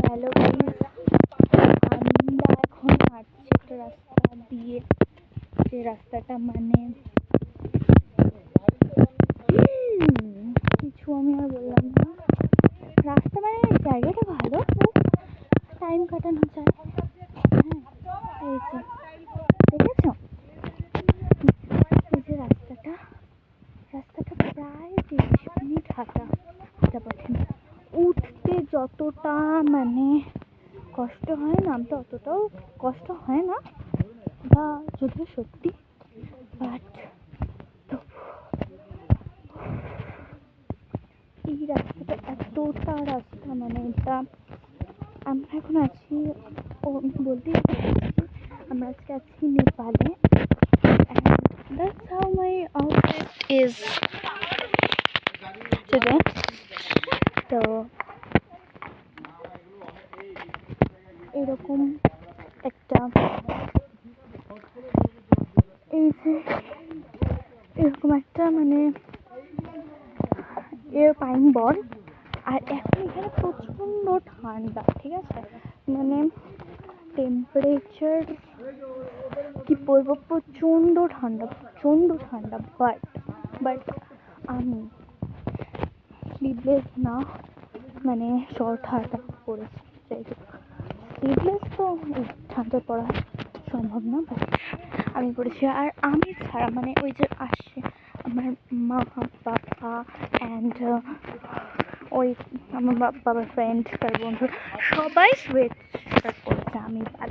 Hello guys, আমরা এখন হাঁটছি একটা রাস্তা দিয়ে, যে রাস্তাটা মানে কিছু আমি আর বললাম না। রাস্তা মানে জায়গাটা ভালো, টাইম কাটানো যায়। হ্যাঁ, এই যে দেখেছো, এই যে রাস্তাটা প্রায় 30 মিনিট হাঁটা পথে। উঠতে যতটা মানে কষ্ট হয়, নামতে অতটাও কষ্ট হয় না, বা যদিও সত্যি, বাট এই রাস্তাটা এতটা রাস্তা মানে এটা আমরা এখন আছি, বলতেই আমরা আজকে আছি নেপালে। And that's how my outfit is today. তো এরকম একটা এরকম একটা মানে পাইন বল। আর এখন এখানে প্রচণ্ড ঠান্ডা, ঠিক আছে, মানে টেম্পারেচার কি বলবো, প্রচণ্ড ঠান্ডা। বাট আমি স্লিভলেস না, মানে শর্ট হাতা পরেছি। যাই হোক, স্লিভলেস তো ঠান্ডায় পরা সম্ভব না, বাট আমি পরেছি। আর আমি ছাড়া মানে ওই যে আসছে আমার মা, বাবা অ্যান্ড ওই আমার বাবার ফ্রেন্ড, তার বন্ধু, সবাই সোয়েট শার্ট পরেছে, আমি বাদ।